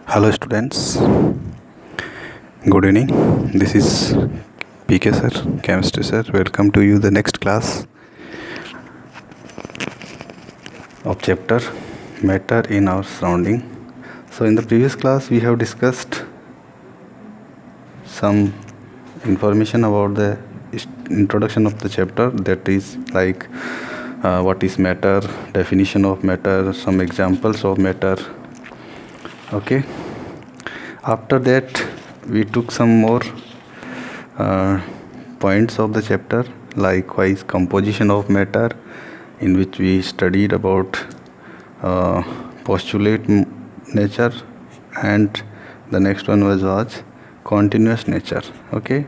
Hello students, good evening. This is PK sir, chemistry sir. Welcome to you the next class of chapter matter in our surrounding. So in the previous class we have discussed some information about the introduction of the chapter, that is like what is matter, definition of matter, some examples of matter. Okay, after that we took some more uh, points of the chapter, likewise composition of matter, in which we studied about uh, postulate nature, and the next one was continuous nature. Okay,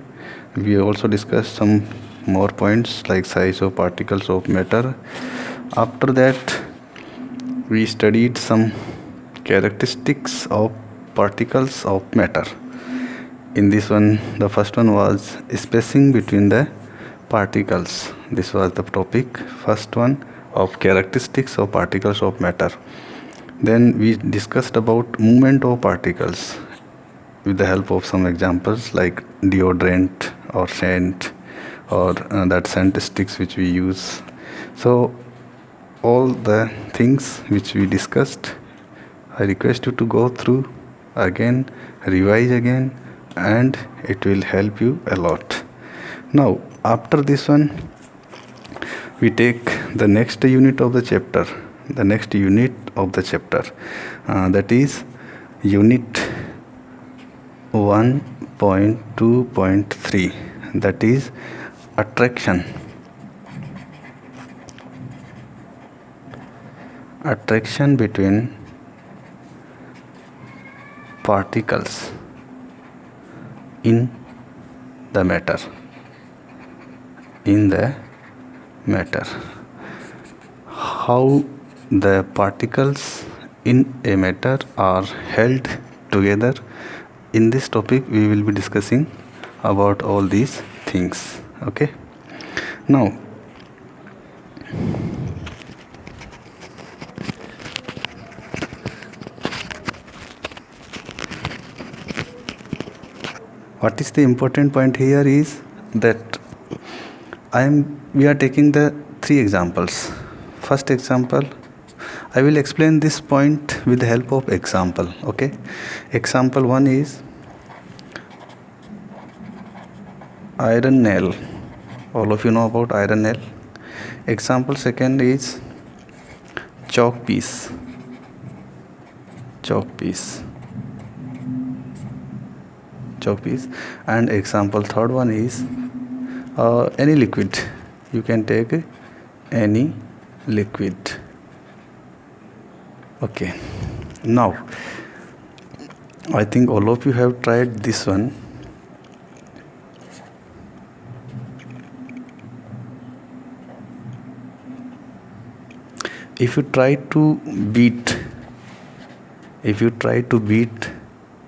we also discussed some more points like size of particles of matter. After that we studied some characteristics of particles of matter. In this one, the first one was spacing between the particles. This was the topic, first one, of characteristics of particles of matter. Then we discussed about movement of particles with the help of some examples like deodorant or scent, or that scent sticks which we use. So all the things which we discussed, I request you to go through again, revise again, and it will help you a lot. Now after this one we take the next unit of the chapter, that is unit 1.2.3, that is attraction between particles in the matter. How the particles in a matter are held together. In this topic we will be discussing about all these things. Okay, now what is the important point here is that we are taking the three examples. First example, I will explain this point with the help of example. Okay, example 1 is iron nail. All of you know about iron nail. Example second is chalk piece. And example third one is any liquid. You can take any liquid. Okay, now I think all of you have tried this one. If you try to beat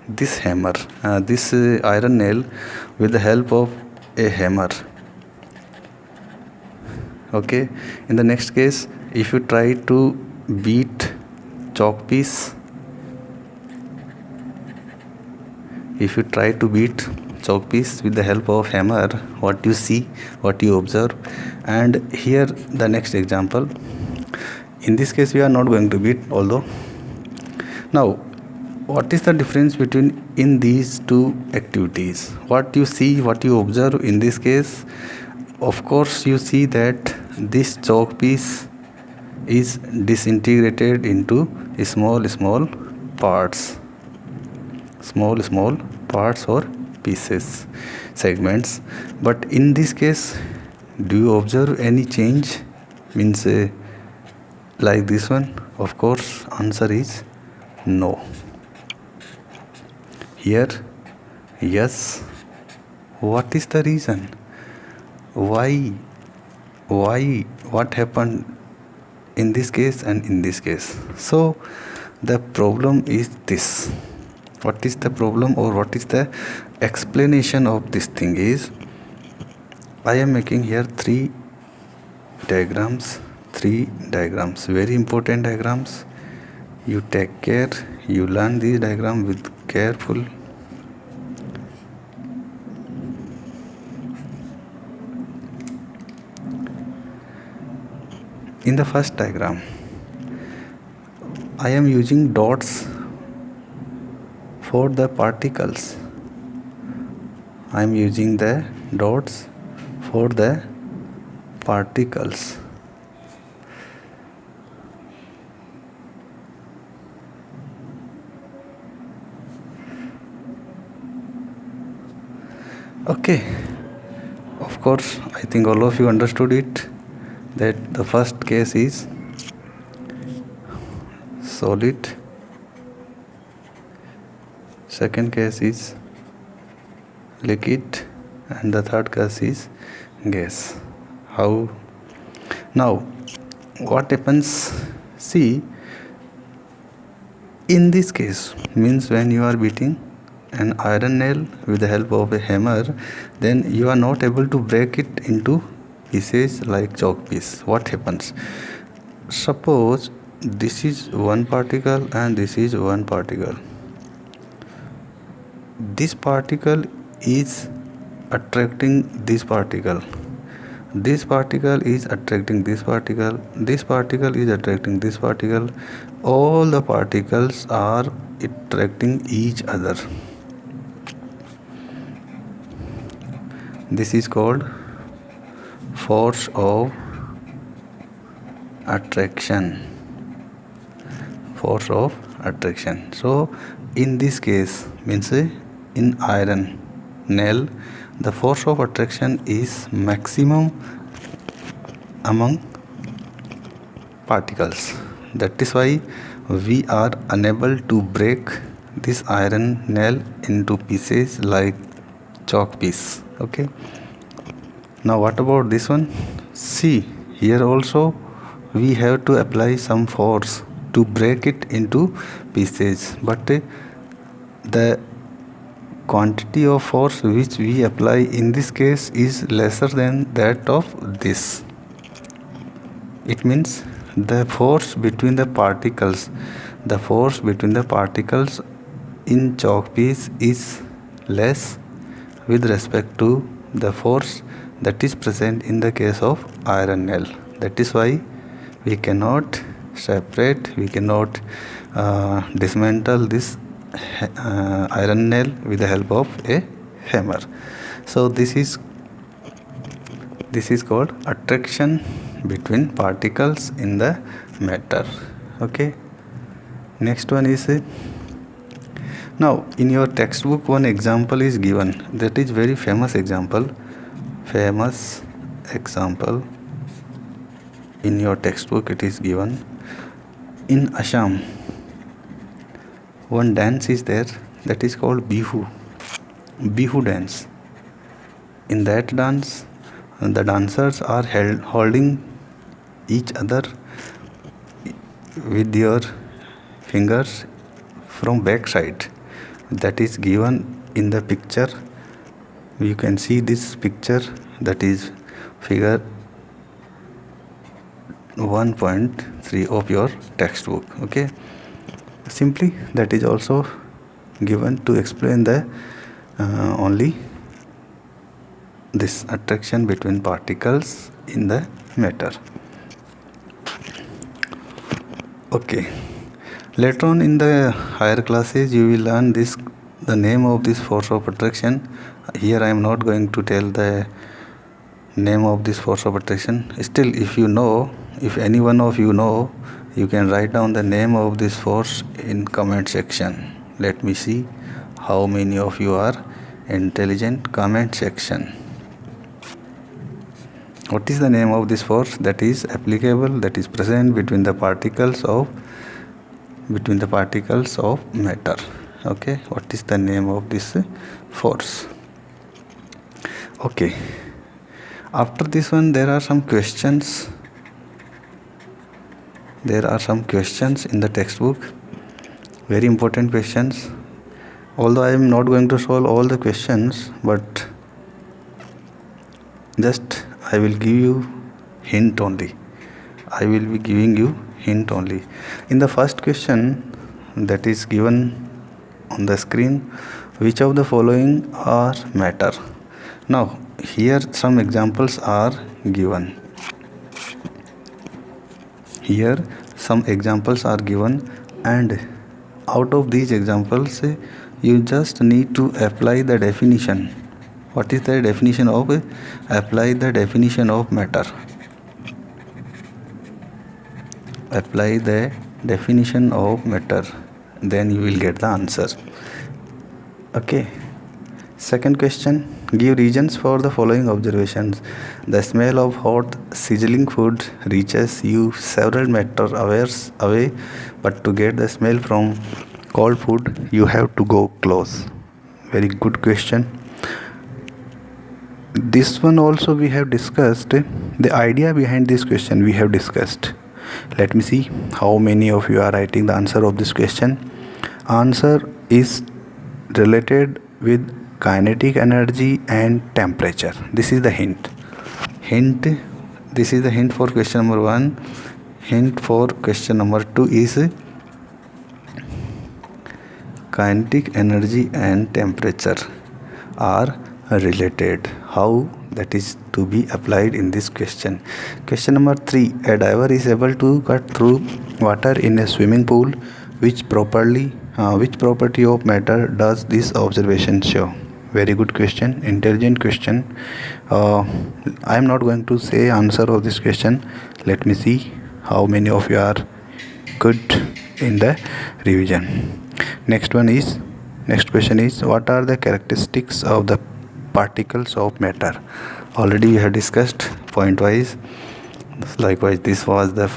this hammer, this iron nail, with the help of a hammer. Okay, in the next case, if you try to beat chalk piece, with the help of hammer, what you observe. And here the next example, in this case we are not going to beat, although. Now what is the difference between in these two activities? What you see, what you observe in this case, of course you see that this chalk piece is disintegrated into small parts or pieces, segments. But in this case, do you observe any change? Means like this one? Of course answer is no. Here yes. What is the reason? Why? What happened in this case and in this case? So the problem is this. What is the problem, or what is the explanation of this thing is, I am making here three diagrams, very important diagrams. You take care, you learn this diagram with careful. In the first diagram, I am using dots for the particles. I am using the dots for the particles. Okay, of course, I think all of you understood it, that the first case is solid, second case is liquid, and the third case is gas. How? Now, what happens? See, in this case, means when you are beating an iron nail with the help of a hammer, then you are not able to break it into pieces like chalk piece. What happens? Suppose this is one particle and this is one particle. This particle is attracting this particle. This particle is attracting this particle. This particle is attracting this particle. All the particles are attracting each other. This is called force of attraction. Force of attraction. So in this case, means in iron nail, the force of attraction is maximum among particles. That is why we are unable to break this iron nail into pieces like chalk piece. Okay, now what about this one? See, here also we have to apply some force to break it into pieces, but the quantity of force which we apply in this case is lesser than that of this. It means the force between the particles in chalk piece is less with respect to the force that is present in the case of iron nail. That is why we cannot separate, we cannot dismantle this iron nail with the help of a hammer. So this is called attraction between particles in the matter. Okay, next one is now in your textbook one example is given, that is very famous example in your textbook. It is given in Assam. One dance is there, that is called Bihu dance. In that dance, the dancers are holding each other with your fingers from back side. That is given in the picture. You can see this picture, that is figure 1.3 of your textbook. Okay, simply that is also given to explain the only this attraction between particles in the matter. Okay, later on in the higher classes you will learn the name of this force of attraction. Here I am not going to tell the name of this force of attraction. Still, if any one of you know, you can write down the name of this force in comment section. Let me see how many of you are intelligent. Comment section. What is the name of this force that is applicable, that is present between the particles of matter? Okay, what is the name of this force? Okay, after this one there are some questions. There are some questions in the textbook, very important questions. Although I am not going to solve all the questions, but just I will give you hint only. I will be giving you hint only. In the first question that is given on the screen, which of the following are matter? Now here some examples are given. Here some examples are given, and out of these examples you just need to apply the definition. What is the definition of? Apply the definition of matter. Apply the definition of matter, then you will get the answer. Okay. Second question, give reasons for the following observations. The smell of hot sizzling food reaches you several meters away, but to get the smell from cold food you have to go close. Very good question. This one also we have discussed. The idea behind this question we have discussed. Let me see how many of you are writing the answer of this question. Answer is related with kinetic energy and temperature. This is the hint. This is the hint for question number 1. Hint for question number 2 is kinetic energy and temperature are related. How that is to be applied in this question. Question number 3. A diver is able to cut through water in a swimming pool. Which property of matter does this observation show? Very good question, intelligent question. I am not going to say answer of this question. Let me see how many of you are good in the revision. Next question is, what are the characteristics of the particles of matter? Already we have discussed point wise. Likewise, this was the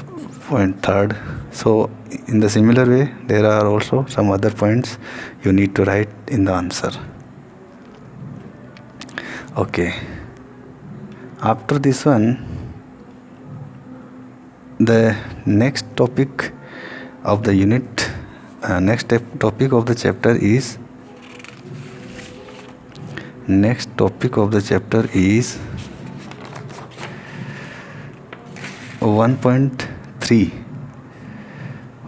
point 3rd. So in the similar way, there are also some other points you need to write in the answer. Okay. After this one, the next topic of the unit, topic of the chapter is 1.3.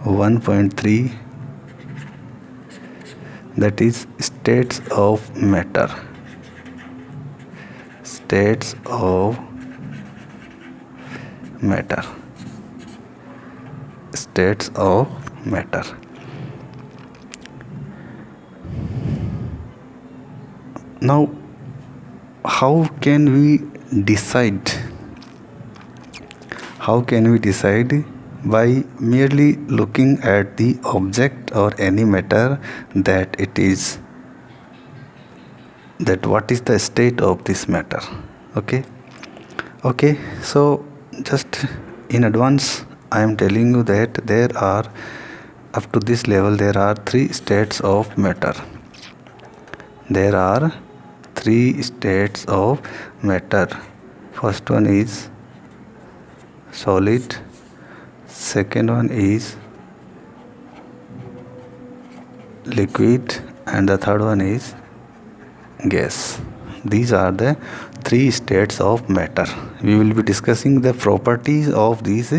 1.3, that is states of matter. States of matter. States of matter. Now, how can we decide? By merely looking at the object or any matter that what is the state of this matter. Okay, so just in advance I am telling you that there are, up to this level, there are 3 states of matter. There are 3 states of matter. First one is solid, second one is liquid, and the third one is gas. These are the 3 states of matter. We will be discussing the properties of these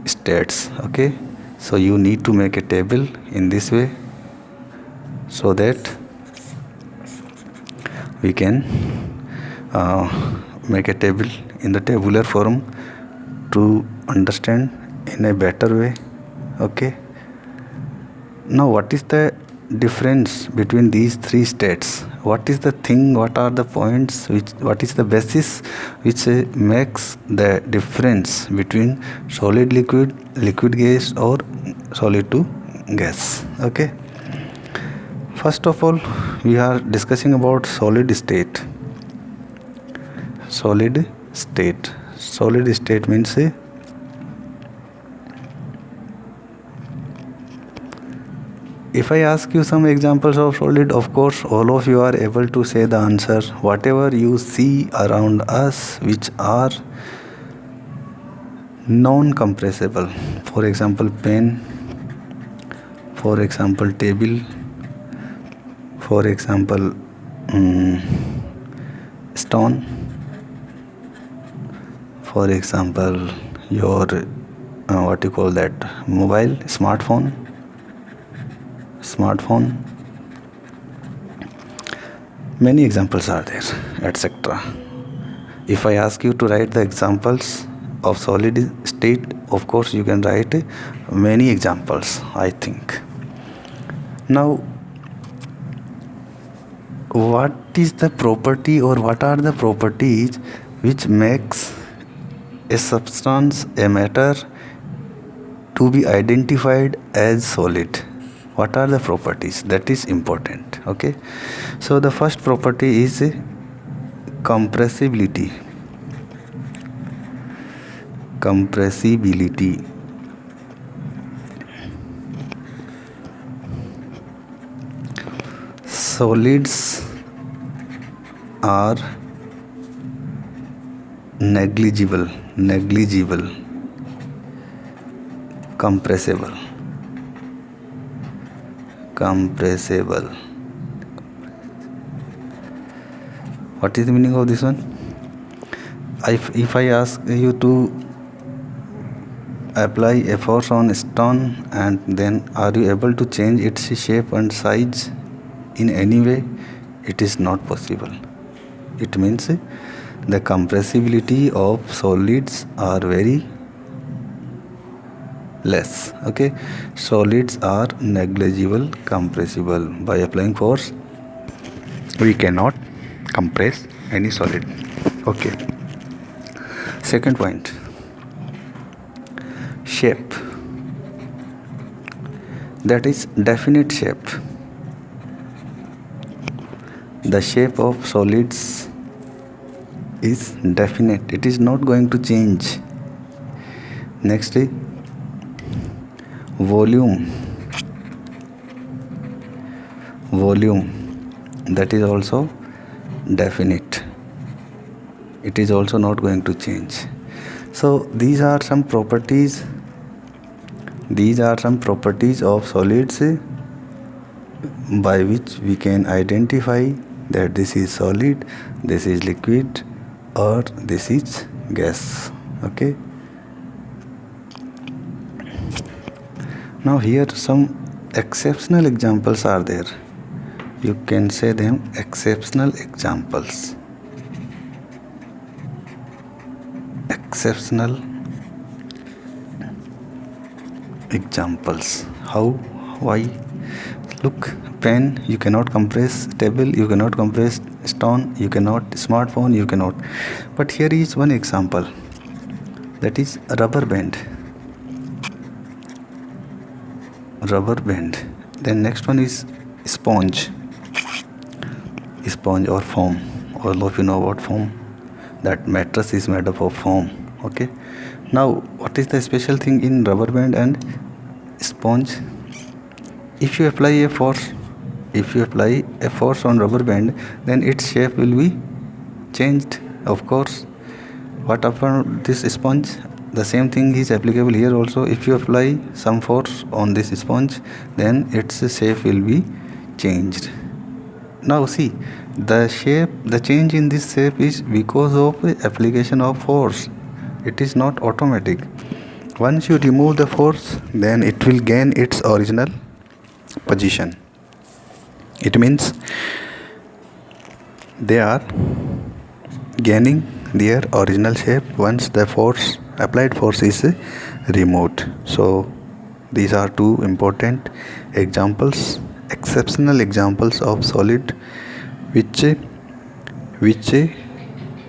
states. Okay, so you need to make a table in this way so that we can make a table in the tabular form to understand in a better way. Okay, now what is the difference between these 3 states? What is the thing, what are the points, what is the basis which makes the difference between solid liquid, liquid gas, or solid to gas? Okay, first of all we are discussing about solid state. Solid state means if I ask you some examples of solid, of course all of you are able to say the answer. Whatever you see around us which are non-compressible, for example pen, for example table, for example stone, for example your what you call that, mobile, smartphone, many examples are there, etc. If I ask you to write the examples of solid state, of course you can write many examples, I think. Now, what is the property, or what are the properties which makes a substance, a matter, to be identified as solid? What are the properties? That is important. Okay, so the first property is compressibility. Solids are negligible, compressible. What is the meaning of this one? If I ask you to apply a force on stone, and then are you able to change its shape and size in any way? It is not possible. It means the compressibility of solids are very less. Okay, solids are negligible, compressible. By applying force, we cannot compress any solid. Okay, second point, shape. That is definite shape. The shape of solids is definite, it is not going to change. Next, volume, that is also definite, it is also not going to change. So these are some properties of solids by which we can identify that this is solid, this is liquid, or this is gas. Okay, now here some exceptional examples are there. You can say them exceptional examples. How? Why? Look, pen you cannot compress, table you cannot compress, stone you cannot, smartphone you cannot. But here is one example, that is rubber band. Then next one is sponge or foam. All of you know about foam. That mattress is made up of foam. Okay, now what is the special thing in rubber band and sponge? If you apply a force on rubber band, then its shape will be changed, of course. What about this sponge? The same thing is applicable here also. If you apply some force on this sponge, then its shape will be changed. Now see, the change in this shape is because of application of force. It is not automatic. Once you remove the force, then it will gain its original position. It means they are gaining their original shape once the applied force is removed. So these are two important examples, exceptional examples of solid which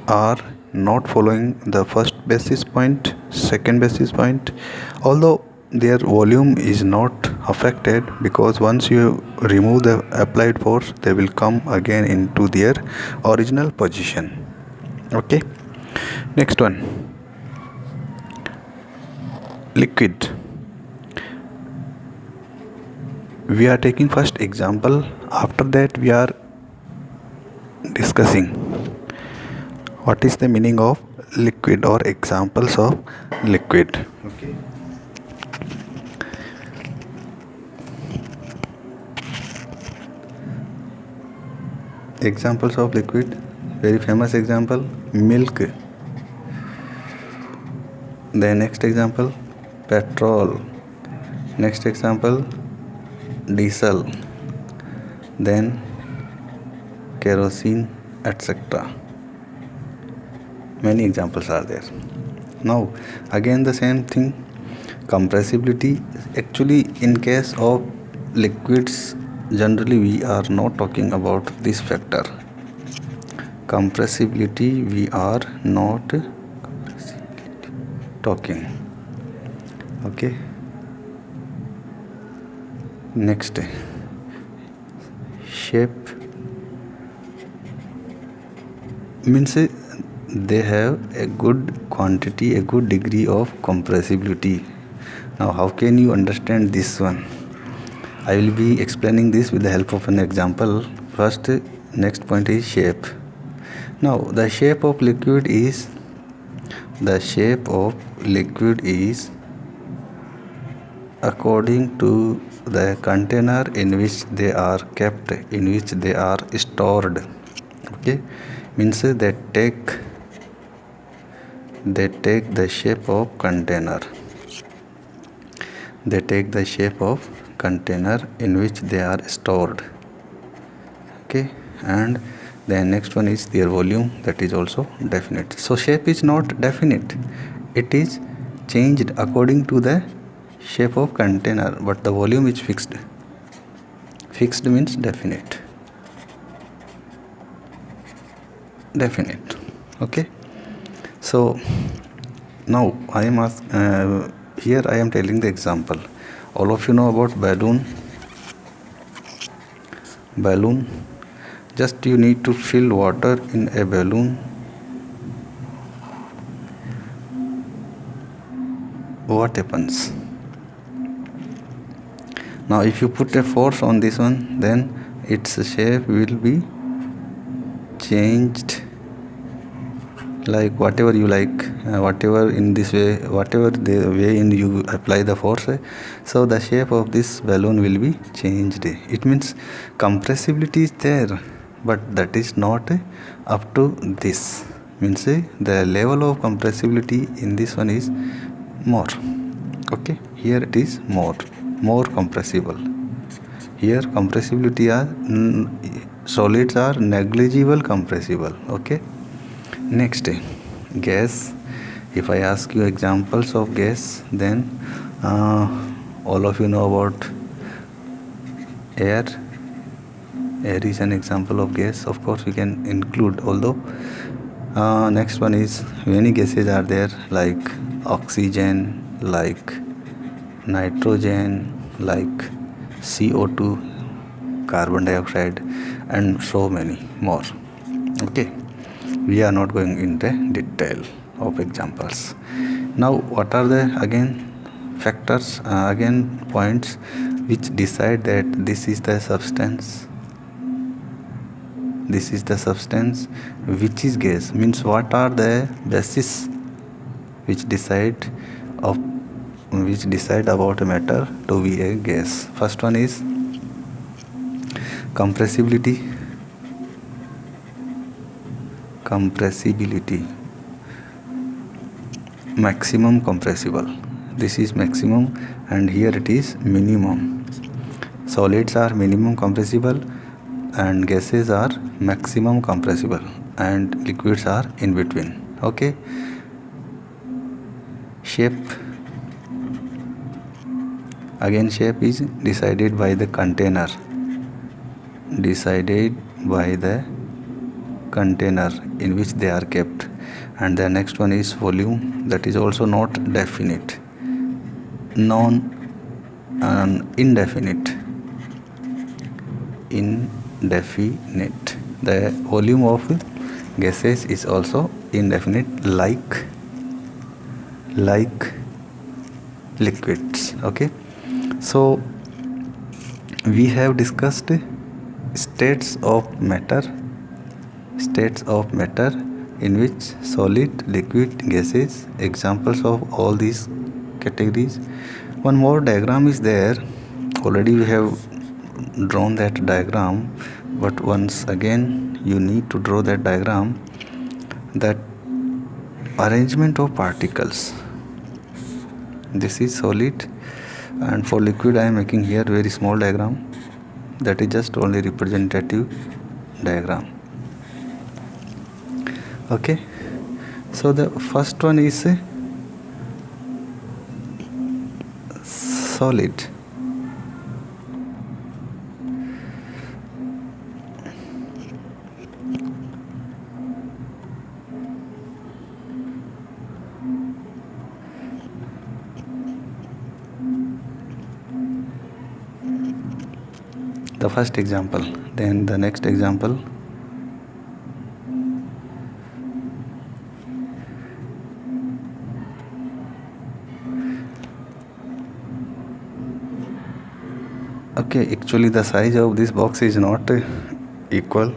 are not following the first basis point, second basis point, although their volume is not affected, because once you remove the applied force, they will come again into their original position. Okay, next one, liquid. We are taking first example, after that we are discussing what is the meaning of liquid or examples of liquid. Okay, examples of liquid, very famous example, milk. Then next example, petrol. Next example, diesel. Then kerosene, etc. Many examples are there. Now again the same thing, compressibility. Actually in case of liquids, generally we are not talking about this factor. Compressibility we are not talking. Okay, next, shape means they have a good quantity, a good degree of compressibility. Now how can you understand this one? I will be explaining this with the help of an example. First, next point is shape. Now the shape of liquid is according to the container in which they are kept, in which they are stored. Okay, means they take the shape of container. They take the shape of container in which they are stored. Okay, and the next one is their volume, that is also definite. So shape is not definite, it is changed according to the shape of container, but the volume is fixed. Fixed means definite. Okay, so now I am here I am telling the example. All of you know about balloon. Just you need to fill water in a balloon. What happens? Now if you put a force on this one, then its shape will be changed, like whatever you like, whatever in this way, whatever the way in you apply the force, so the shape of this balloon will be changed. It means compressibility is there, but that is not up to this. Means the level of compressibility in this one is more. Okay, here it is more compressible. Here compressibility are solids are negligible compressible. Okay, next, gas. If I ask you examples of gas, then all of you know about air. Air is an example of gas. Of course we can include, although next one is many gases are there, like oxygen, like nitrogen, like CO2, carbon dioxide, and so many more. Okay, we are not going into detail of examples. Now what are the factors, points which decide that this is the substance which is gas? Means what are the basis which decide about a matter to be a gas? First one is compressibility. Maximum compressible. This is maximum, and here it is minimum. Solids are minimum compressible, and gases are maximum compressible, and liquids are in between. Okay, shape. Again, shape is decided by the container. In which they are kept. And the next one is volume. That is also not definite, indefinite. The volume of gases is also indefinite, like liquids. Okay, so we have discussed states of matter in which solid, liquid, gases, examples of all these categories. One more diagram is there. Already we have drawn that diagram, but once again you need to draw that diagram. That arrangement of particles this is solid, and for liquid I am making here very small diagram, that is just only representative diagram. Okay, so the first one is solid. The first example, then the next example. Okay, actually the size of this box is not equal,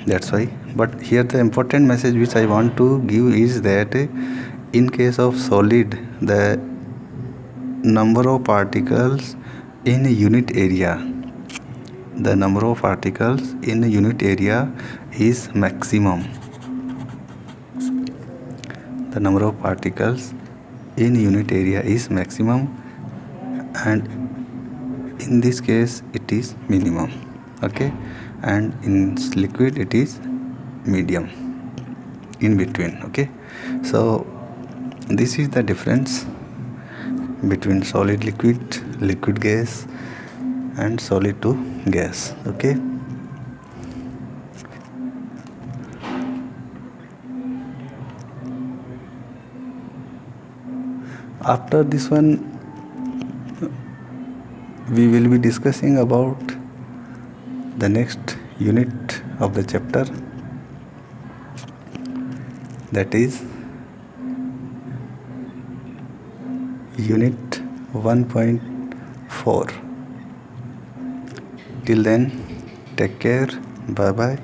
that's why. But here the important message which I want to give is that in case of solid, the number of particles in a unit area, the number of particles in a unit area is maximum. The number of particles in unit area is maximum, and in this case it is minimum. Okay, and in liquid it is medium, in between. Okay, so this is the difference between solid liquid, liquid gas, and solid to gas. Okay, after this one we will be discussing about the next unit of the chapter, that is unit 1.4. Till then, take care, bye bye.